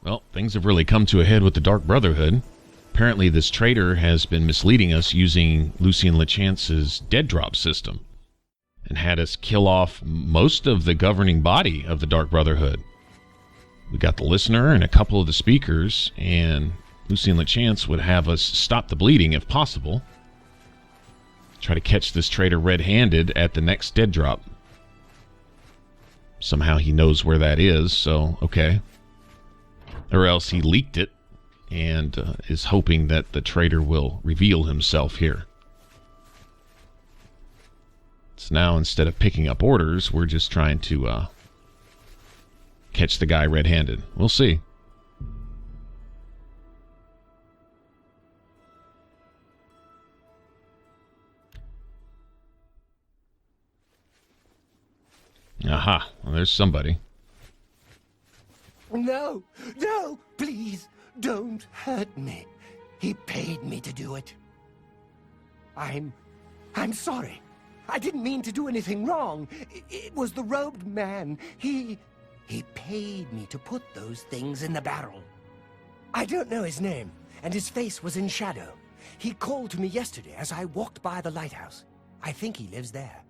Well, things have really come to a head with the Dark Brotherhood. Apparently, this traitor has been misleading us using Lucien Lechance's dead drop system and had us kill off most of the governing body of the Dark Brotherhood. We got the listener and a couple of the speakers, and Lucien Lechance would have us stop the bleeding if possible. Try to catch this traitor red-handed at the next dead drop. Somehow he knows where that is, so okay. Or else he leaked it and is hoping that the traitor will reveal himself here. So now, instead of picking up orders, we're just trying to catch the guy red-handed. We'll see. Aha, well, there's somebody. No, no, please, don't hurt me. He paid me to do it. I'm sorry. I didn't mean to do anything wrong. It was the robed man. He paid me to put those things in the barrel. I don't know his name, and his face was in shadow. He called to me yesterday as I walked by the lighthouse. I think he lives there.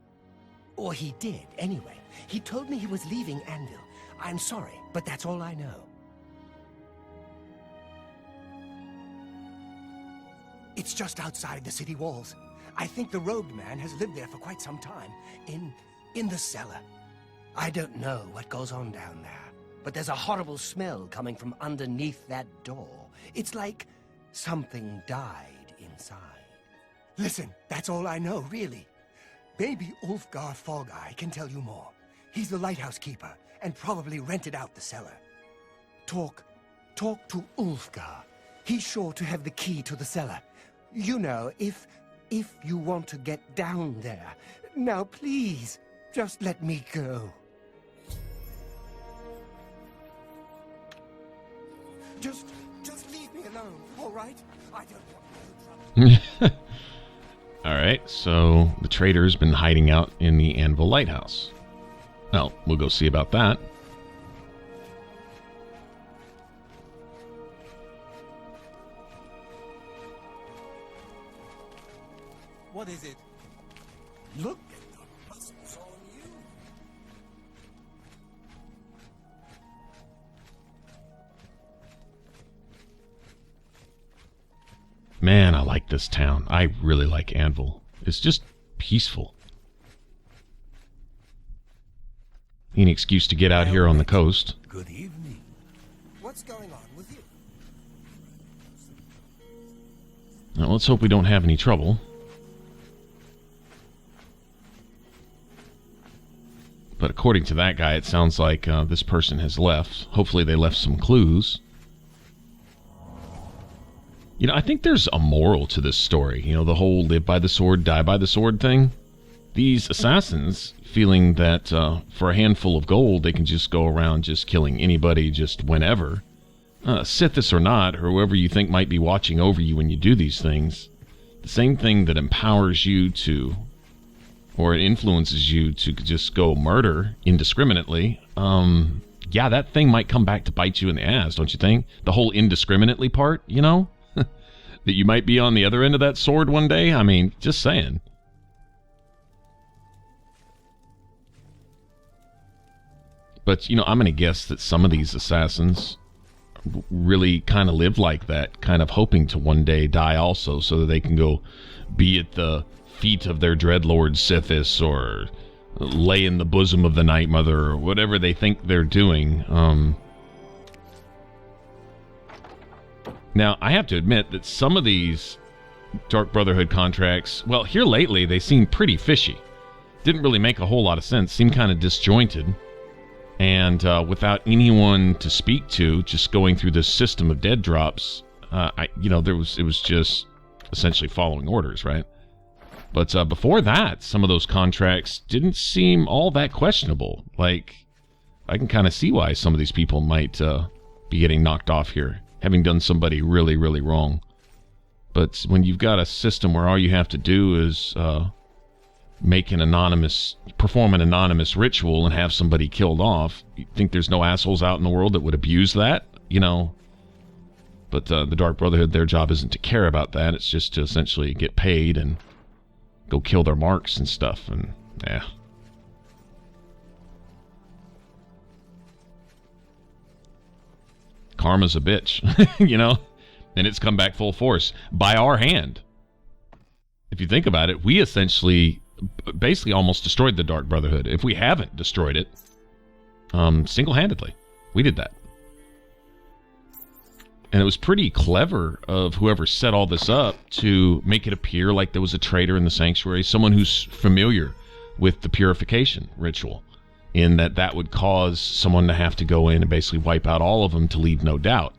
Or he did, anyway. He told me he was leaving Anvil. I'm sorry, but that's all I know. It's just outside the city walls. I think the robed man has lived there for quite some time. In the cellar. I don't know what goes on down there, but there's a horrible smell coming from underneath that door. It's like something died inside. Listen, that's all I know, really. Maybe Ulfgar Fogeye can tell you more. He's the lighthouse keeper, and probably rented out the cellar. Talk to Ulfgar. He's sure to have the key to the cellar. You know, if you want to get down there. Now, please, just let me go. Just leave me alone, all right? I don't want no trouble. Alright, so the traitor's been hiding out in the Anvil Lighthouse. Well, we'll go see about that. What is it? Look at the muscles on you. Man, I like this town. I really like Anvil. It's just peaceful. Need an excuse to get out here on the coast. Good evening. What's going on with you? Now, let's hope we don't have any trouble. But according to that guy, it sounds like this person has left. Hopefully they left some clues. You know, I think there's a moral to this story. You know, the whole live by the sword, die by the sword thing. These assassins, feeling that for a handful of gold, they can just go around just killing anybody just whenever. Sithis or not, or whoever you think might be watching over you when you do these things. The same thing that empowers you to, or it influences you to just go murder indiscriminately. Yeah, that thing might come back to bite you in the ass, don't you think? The whole indiscriminately part, you know? That you might be on the other end of that sword one day? I mean, just saying. But, you know, I'm going to guess that some of these assassins really kind of live like that, kind of hoping to one day die also, so that they can go be at the feet of their dreadlord Sithis, or lay in the bosom of the Night Mother, or whatever they think they're doing. Now, I have to admit that some of these Dark Brotherhood contracts, well, here lately, they seem pretty fishy. Didn't really make a whole lot of sense. Seemed kind of disjointed. And without anyone to speak to, just going through this system of dead drops, it was just essentially following orders, right? But before that, some of those contracts didn't seem all that questionable. Like, I can kind of see why some of these people might be getting knocked off here, having done somebody really, really wrong. But when you've got a system where all you have to do is perform an anonymous ritual and have somebody killed off, you think there's no assholes out in the world that would abuse that? you know. But the Dark Brotherhood, their job isn't to care about that. It's just to essentially get paid and go kill their marks and stuff. And, yeah. Karma's a bitch, you know? And it's come back full force by our hand. If you think about it, we essentially basically almost destroyed the Dark Brotherhood. If we haven't destroyed it, single-handedly. We did that. And it was pretty clever of whoever set all this up to make it appear like there was a traitor in the sanctuary, someone who's familiar with the purification ritual, in that would cause someone to have to go in and basically wipe out all of them to leave no doubt.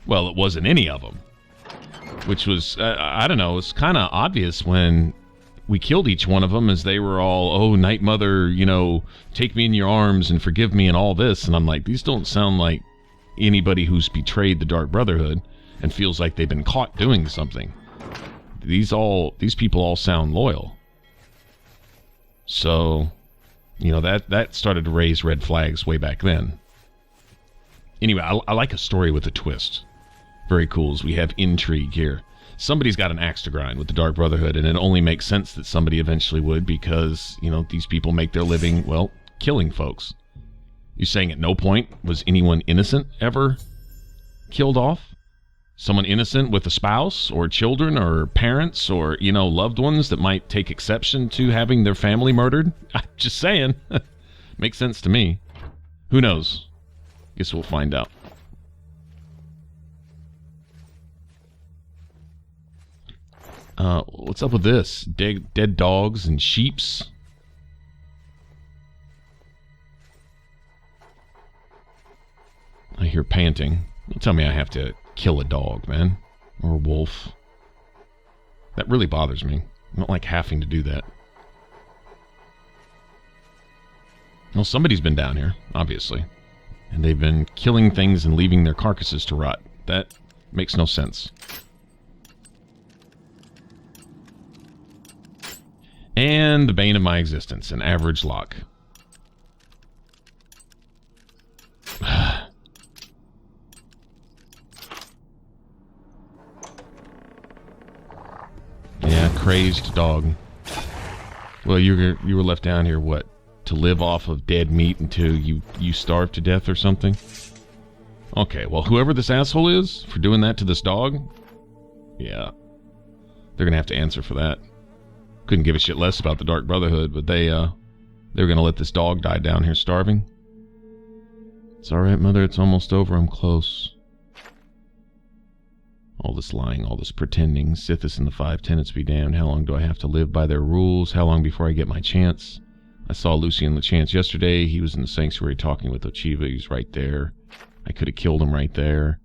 Well, it wasn't any of them, which was, I don't know, it's kind of obvious when we killed each one of them as they were all, oh, Night Mother, you know, take me in your arms and forgive me and all this. And I'm like, these don't sound like anybody who's betrayed the Dark Brotherhood and feels like they've been caught doing something. These people all sound loyal. So, you know, that started to raise red flags way back then. Anyway, I like a story with a twist. Very cool, as we have intrigue here. Somebody's got an axe to grind with the Dark Brotherhood, and it only makes sense that somebody eventually would, because, you know, these people make their living, well, killing folks. You're saying at no point was anyone innocent ever killed off? Someone innocent with a spouse or children or parents or, you know, loved ones that might take exception to having their family murdered? I'm just saying. Makes sense to me. Who knows? Guess we'll find out. What's up with this? Dead dogs and sheeps? I hear panting. Don't tell me I have to kill a dog, man. Or a wolf. That really bothers me. I don't like having to do that. Well, somebody's been down here, obviously. And they've been killing things and leaving their carcasses to rot. That makes no sense. And the bane of my existence, an average lock. Yeah, crazed dog. Well, you were left down here, what? To live off of dead meat until you starve to death or something? Okay, well, whoever this asshole is for doing that to this dog, yeah, they're gonna have to answer for that. Couldn't give a shit less about the Dark Brotherhood, but they're gonna let this dog die down here starving. It's alright, Mother, it's almost over, I'm close. All this lying, all this pretending, Sithis and the Five Tenets be damned. How long do I have to live by their rules? How long before I get my chance? I saw Lucian LeChance yesterday. He was in the sanctuary talking with Ochiva. He was right there. I could have killed him right there.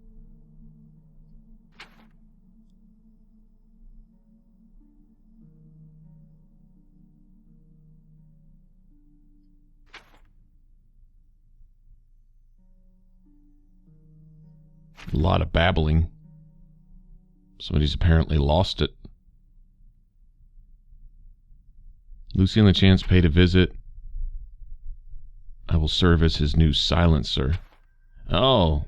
A lot of babbling. Somebody's apparently lost it. Lucian LeChance paid a visit. I will serve as his new silencer. Oh.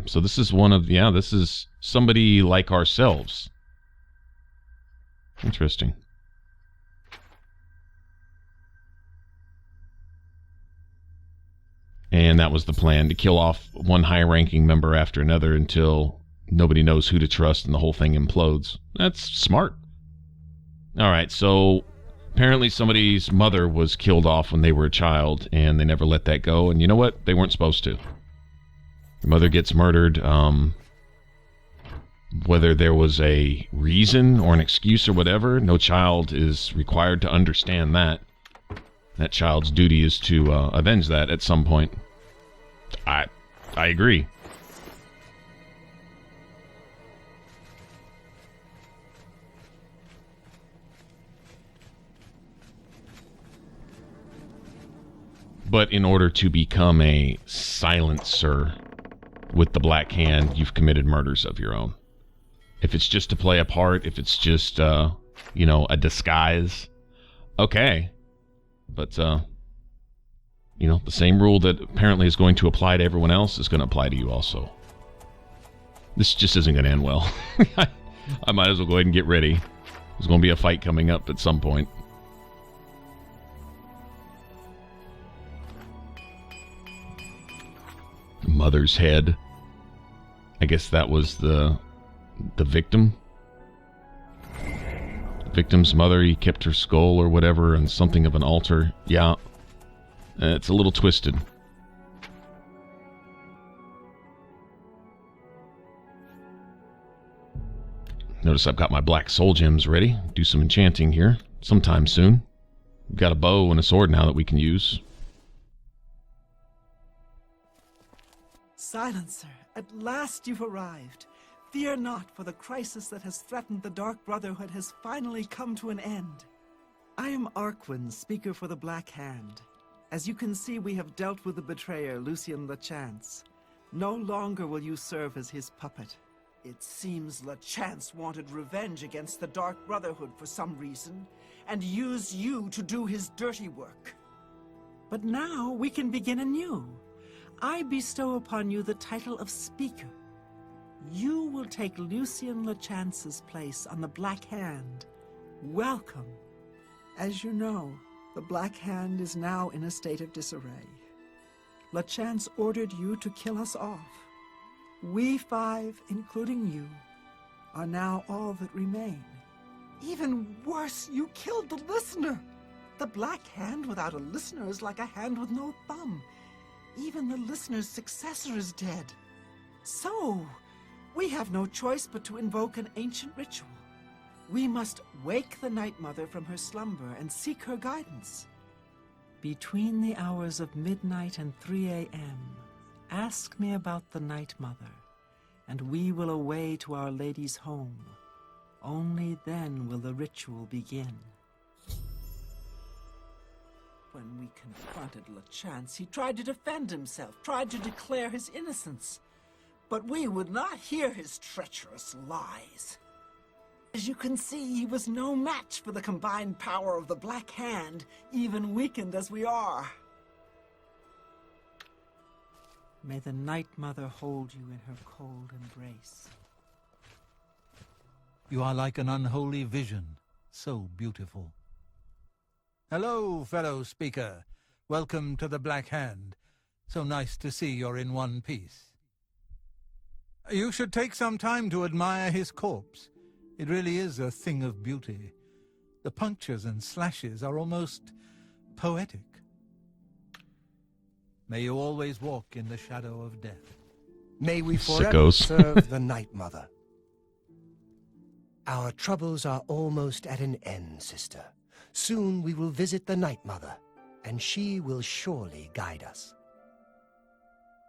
So this is one of... Yeah, this is somebody like ourselves. Interesting. And that was the plan, to kill off one high-ranking member after another until nobody knows who to trust and the whole thing implodes. That's smart. Alright, so apparently somebody's mother was killed off when they were a child, and they never let that go. And you know what? They weren't supposed to. The mother gets murdered. Whether there was a reason or an excuse or whatever, no child is required to understand that. That child's duty is to avenge that at some point. I agree. But in order to become a silencer with the Black Hand, you've committed murders of your own. If it's just to play a part, if it's just, you know, a disguise, okay. But, you know, the same rule that apparently is going to apply to everyone else is going to apply to you also. This just isn't going to end well. I might as well go ahead and get ready. There's going to be a fight coming up at some point. Mother's head. I guess that was the victim. The victim's mother, he kept her skull or whatever on something of an altar. Yeah. It's a little twisted. Notice I've got my black soul gems ready. Do some enchanting here sometime soon. We've got a bow and a sword now that we can use. Silencer, at last you've arrived. Fear not, for the crisis that has threatened the Dark Brotherhood has finally come to an end. I am Arquin, speaker for the Black Hand. As you can see, we have dealt with the betrayer, Lucien Lachance. No longer will you serve as his puppet. It seems Lachance wanted revenge against the Dark Brotherhood for some reason, and used you to do his dirty work. But now we can begin anew. I bestow upon you the title of Speaker. You will take Lucien Lachance's place on the Black Hand. Welcome. As you know, the Black Hand is now in a state of disarray. Lachance ordered you to kill us off. We five, including you, are now all that remain. Even worse, you killed the listener. The Black Hand without a listener is like a hand with no thumb. Even the listener's successor is dead. So, we have no choice but to invoke an ancient ritual. We must wake the Night Mother from her slumber and seek her guidance. Between the hours of midnight and 3 a.m., ask me about the Night Mother, and we will away to Our Lady's home. Only then will the ritual begin. When we confronted Lachance, he tried to defend himself, tried to declare his innocence. But we would not hear his treacherous lies. As you can see, he was no match for the combined power of the Black Hand, even weakened as we are. May the Night Mother hold you in her cold embrace. You are like an unholy vision, so beautiful. Hello, fellow speaker. Welcome to the Black Hand. So nice to see you're in one piece. You should take some time to admire his corpse. It really is a thing of beauty. The punctures and slashes are almost poetic. May you always walk in the shadow of death. May we forever Sickos. serve the Night Mother. Our troubles are almost at an end, sister. Soon we will visit the Night Mother, and she will surely guide us.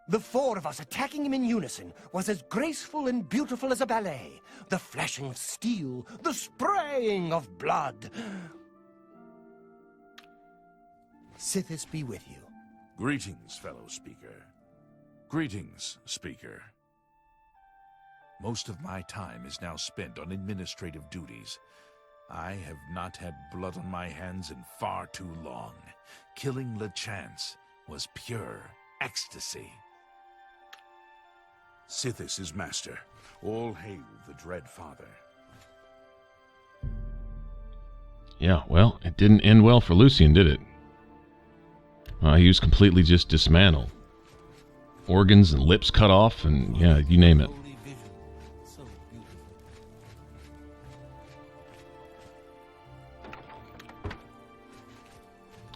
The four of us attacking him in unison was as graceful and beautiful as a ballet. The flashing of steel, the spraying of blood. Sithis be with you. Greetings, fellow speaker. Greetings, speaker. Most of my time is now spent on administrative duties. I have not had blood on my hands in far too long. Killing Lachance was pure ecstasy. Sithis is master. All hail the Dread Father. Yeah, well, it didn't end well for Lucien, did it? He was completely just dismantled. Organs and lips cut off, and yeah, you name it. Holy vision, so beautiful.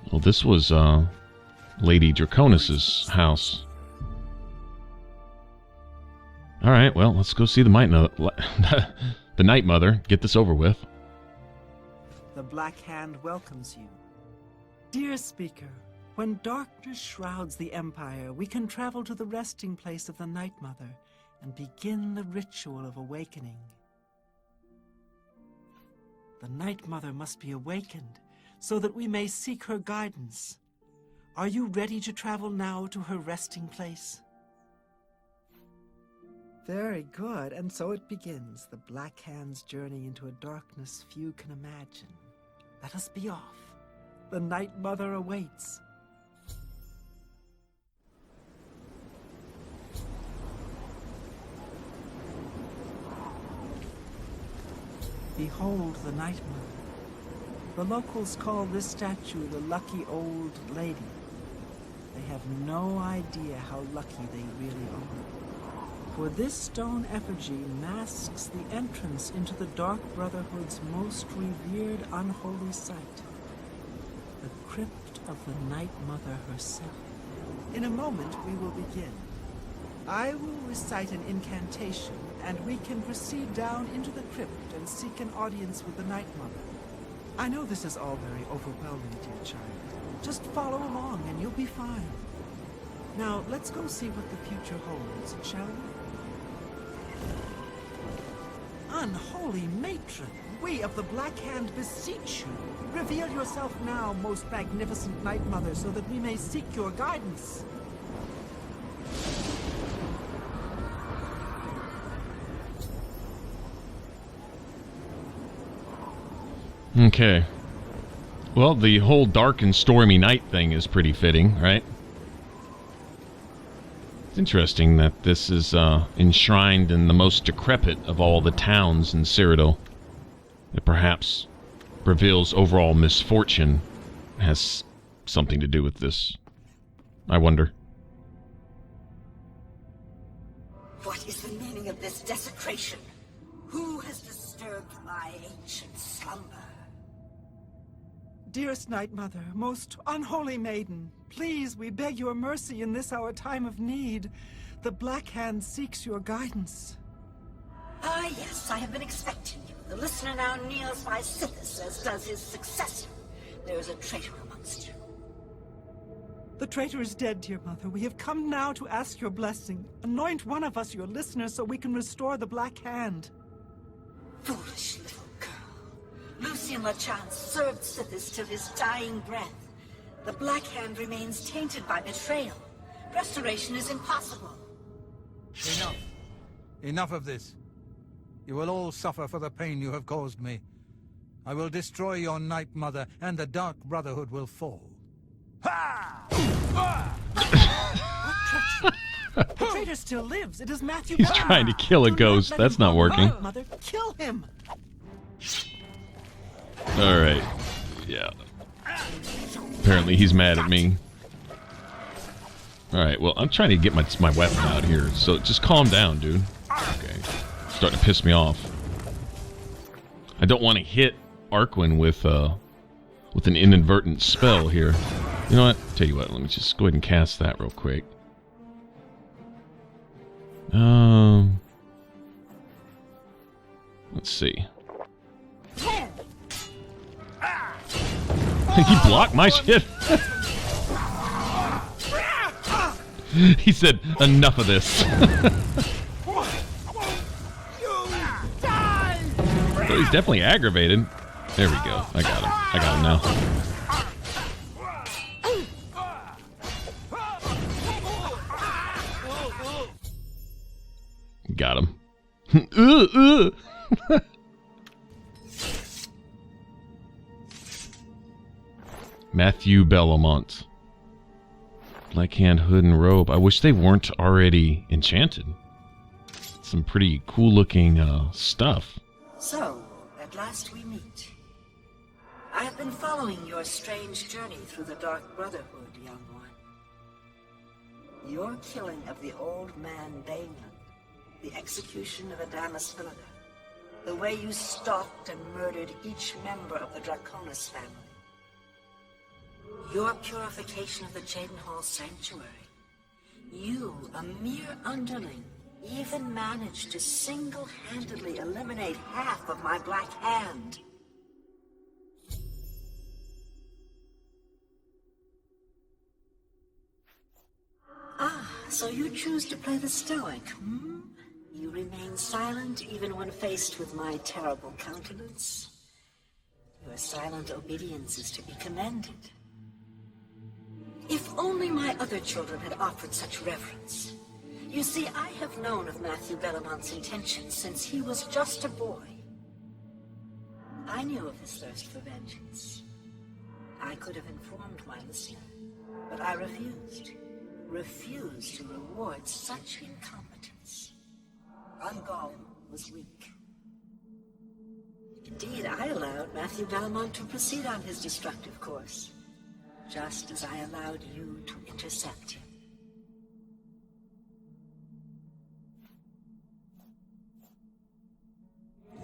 Well, this was Lady Draconis's house. All right, well, let's go see the Night Mother. Get this over with. The Black Hand welcomes you. Dear Speaker, when darkness shrouds the Empire, we can travel to the resting place of the Night Mother and begin the ritual of awakening. The Night Mother must be awakened so that we may seek her guidance. Are you ready to travel now to her resting place? Very good, and so it begins, the Black Hand's journey into a darkness few can imagine. Let us be off. The Night Mother awaits. Behold the Night Mother. The locals call this statue the Lucky Old Lady. They have no idea how lucky they really are. For this stone effigy masks the entrance into the Dark Brotherhood's most revered unholy site, the crypt of the Night Mother herself. In a moment, we will begin. I will recite an incantation, and we can proceed down into the crypt and seek an audience with the Night Mother. I know this is all very overwhelming, dear child. Just follow along and you'll be fine. Now, let's go see what the future holds, shall we? Unholy matron, we of the Black Hand beseech you. Reveal yourself now, most magnificent Night Mother, so that we may seek your guidance. Okay. Well, the whole dark and stormy night thing is pretty fitting, right? It's interesting that this is enshrined in the most decrepit of all the towns in Cyrodiil. It perhaps reveals overall misfortune has something to do with this. I wonder. What is the meaning of this desecration? Who has disturbed my ancient slumber? Dearest Night Mother, most unholy maiden, please, we beg your mercy in this our time of need. The Black Hand seeks your guidance. Ah, yes, I have been expecting you. The listener now kneels by Sithis, as does his successor. There is a traitor amongst you. The traitor is dead, dear Mother. We have come now to ask your blessing. Anoint one of us your listener so we can restore the Black Hand. Foolish little girl. Lucien LeChance served Sithis till his dying breath. The Black Hand remains tainted by betrayal. Restoration is impossible. Enough. Enough of this. You will all suffer for the pain you have caused me. I will destroy your Night Mother, and the Dark Brotherhood will fall. Ha! What treachery? The traitor still lives. It is Matthew He's Bell. trying to kill a Do not ghost. let That's him not harm working. Night Mother, kill him. Alright. Yeah. Apparently he's mad at me. Alright, well, I'm trying to get my weapon out here, so just calm down, dude. Okay. Starting to piss me off. I don't want to hit Arquin with an inadvertent spell here. You know what? Tell you what, let me just go ahead and cast that real quick. Let's see. He blocked my shit. He said, enough of this. Well, he's definitely aggravated. There we go. I got him. I got him now. Got him. Matthew Bellamont. Black Hand hood and robe. I wish they weren't already enchanted. Some pretty cool looking stuff. So, at last we meet. I have been following your strange journey through the Dark Brotherhood, young one. Your killing of the old man Bainland, the execution of Adamus Philida, the way you stalked and murdered each member of the Draconis family. Your purification of the Jadenhall Sanctuary. You, a mere underling, even managed to single-handedly eliminate half of my Black Hand. Ah, so you choose to play the stoic, hmm? You remain silent even when faced with my terrible countenance. Your silent obedience is to be commended. If only my other children had offered such reverence. You see, I have known of Matthew Bellamont's intentions since he was just a boy. I knew of his thirst for vengeance. I could have informed my listener, but I refused. Refused to reward such incompetence. Ungol was weak. Indeed, I allowed Matthew Belmont to proceed on his destructive course, just as I allowed you to intercept him.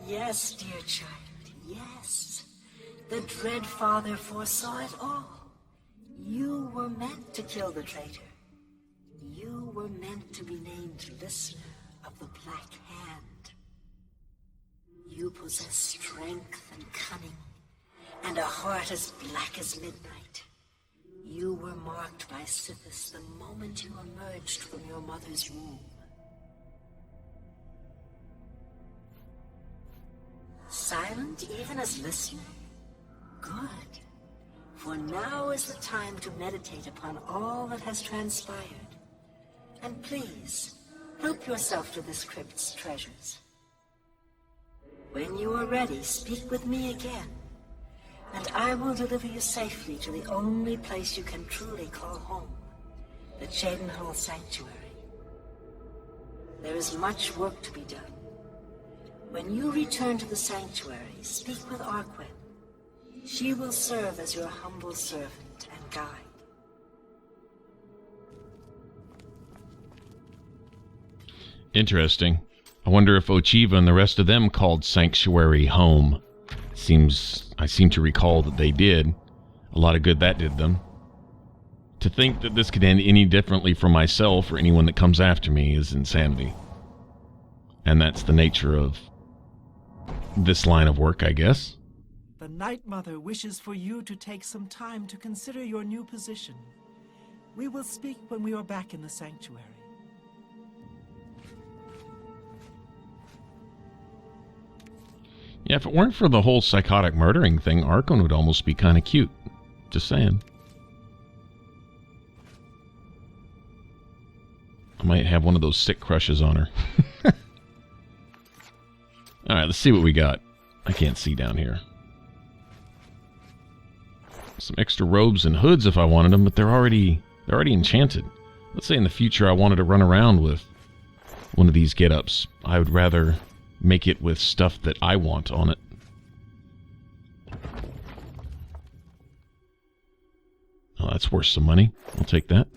Yes, dear child, yes. The Dread Father foresaw it all. You were meant to kill the traitor. You were meant to be named Listener of the Black Hand. You possess strength and cunning, and a heart as black as midnight. You were marked by Sithis the moment you emerged from your mother's womb. Silent even as listener? Good. For now is the time to meditate upon all that has transpired. And please, help yourself to this crypt's treasures. When you are ready, speak with me again, and I will deliver you safely to the only place you can truly call home, the Chedenhall Sanctuary. There is much work to be done. When you return to the sanctuary, speak with Arquin. She will serve as your humble servant and guide. Interesting. I wonder if Ochiva and the rest of them called Sanctuary home. I seem to recall that they did. A lot of good that did them. To think that this could end any differently for myself or anyone that comes after me is insanity. And that's the nature of this line of work, I guess. The Night Mother wishes for you to take some time to consider your new position. We will speak when we are back in the sanctuary. Yeah, if it weren't for the whole psychotic murdering thing, Archon would almost be kind of cute. Just saying. I might have one of those sick crushes on her. Alright, let's see what we got. I can't see down here. Some extra robes and hoods if I wanted them, but they're already enchanted. Let's say in the future I wanted to run around with one of these get-ups. I would rather make it with stuff that I want on it. Oh, that's worth some money. I'll take that.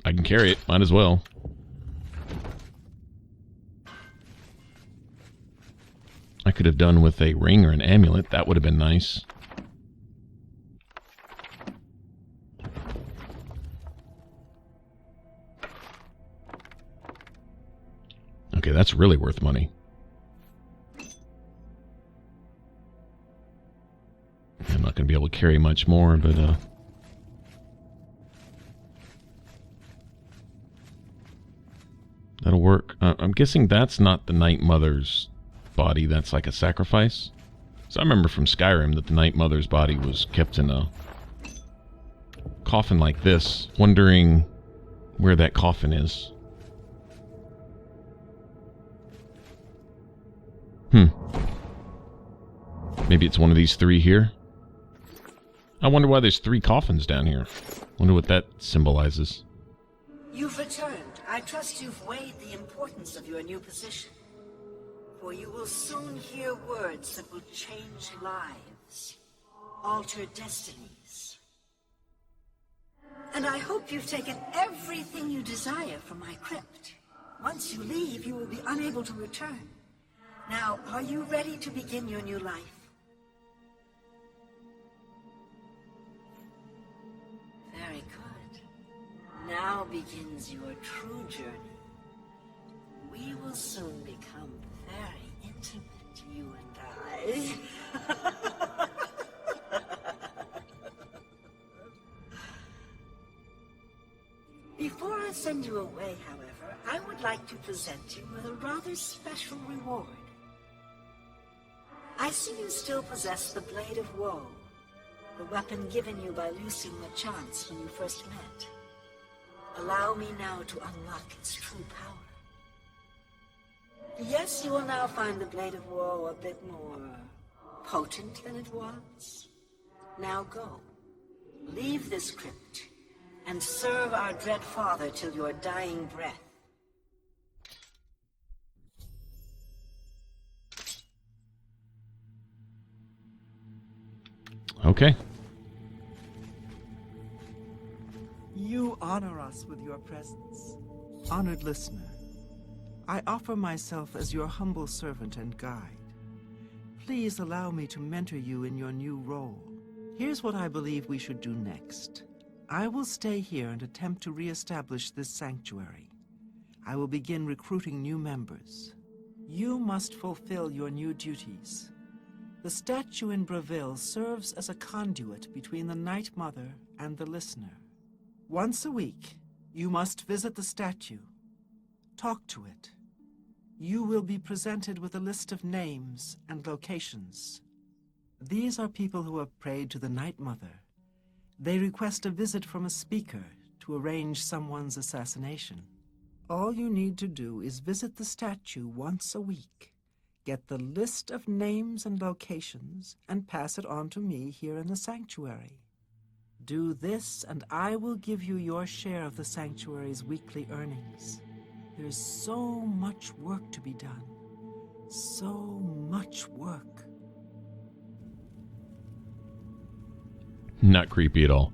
I can carry it. Might as well. I could have done with a ring or an amulet. That would have been nice. Okay, that's really worth money. I'm not going to be able to carry much more, but that'll work. I'm guessing that's not the Night Mother's body. That's like a sacrifice. So I remember from Skyrim that the Night Mother's body was kept in a coffin like this, wondering where that coffin is. Maybe it's one of these three here. I wonder why there's 3 coffins down here. Wonder what that symbolizes. You've returned. I trust you've weighed the importance of your new position. For you will soon hear words that will change lives, alter destinies. And I hope you've taken everything you desire from my crypt. Once you leave, you will be unable to return. Now, are you ready to begin your new life? Very good. Now begins your true journey. We will soon become very intimate, you and I. Before I send you away, however, I would like to present you with a rather special reward. I see you still possess the Blade of Woe, the weapon given you by Lucien LeChance when you first met. Allow me now to unlock its true power. Yes, you will now find the Blade of Woe a bit more potent than it was. Now go. Leave this crypt, and serve our dread father till your dying breath. Okay. You honor us with your presence. Honored listener, I offer myself as your humble servant and guide. Please allow me to mentor you in your new role. Here's what I believe we should do next. I will stay here and attempt to re-establish this sanctuary. I will begin recruiting new members. You must fulfill your new duties. The statue in Breville serves as a conduit between the Night Mother and the listener. Once a week, you must visit the statue. Talk to it. You will be presented with a list of names and locations. These are people who have prayed to the Night Mother. They request a visit from a speaker to arrange someone's assassination. All you need to do is visit the statue once a week, get the list of names and locations, and pass it on to me here in the sanctuary. Do this, and I will give you your share of the sanctuary's weekly earnings. There's so much work to be done. So much work. Not creepy at all.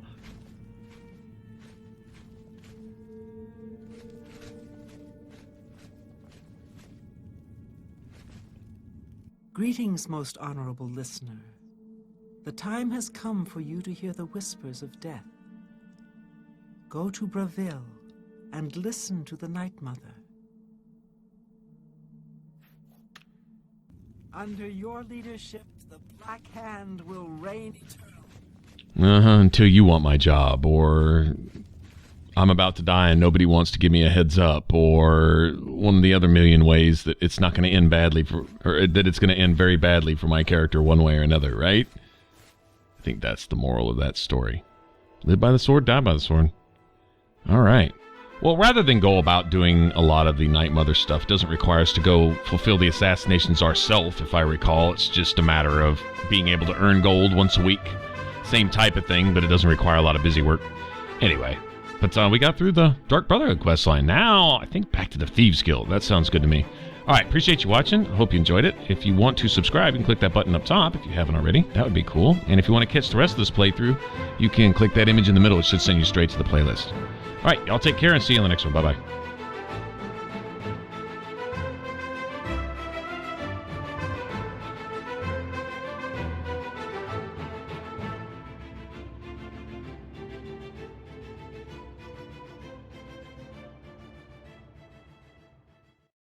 Greetings, most honorable listener. The time has come for you to hear the whispers of death. Go to Breville and listen to the Night Mother. Under your leadership, the Black Hand will reign eternal. Until you want my job, or I'm about to die and nobody wants to give me a heads up, or one of the other million ways that it's not going to end badly or that it's going to end very badly for my character one way or another, right? I think that's the moral of that story. Live by the sword, die by the sword. All right. Well, rather than go about doing a lot of the Night Mother stuff, doesn't require us to go fulfill the assassinations ourselves, if I recall. It's just a matter of being able to earn gold once a week. Same type of thing, but it doesn't require a lot of busy work. Anyway, but we got through the Dark Brotherhood questline. Now, I think back to the Thieves Guild. That sounds good to me. All right, appreciate you watching. Hope you enjoyed it. If you want to subscribe, you can click that button up top if you haven't already. That would be cool. And if you want to catch the rest of this playthrough, you can click that image in the middle. It should send you straight to the playlist. All right, y'all take care and see you in the next one. Bye-bye.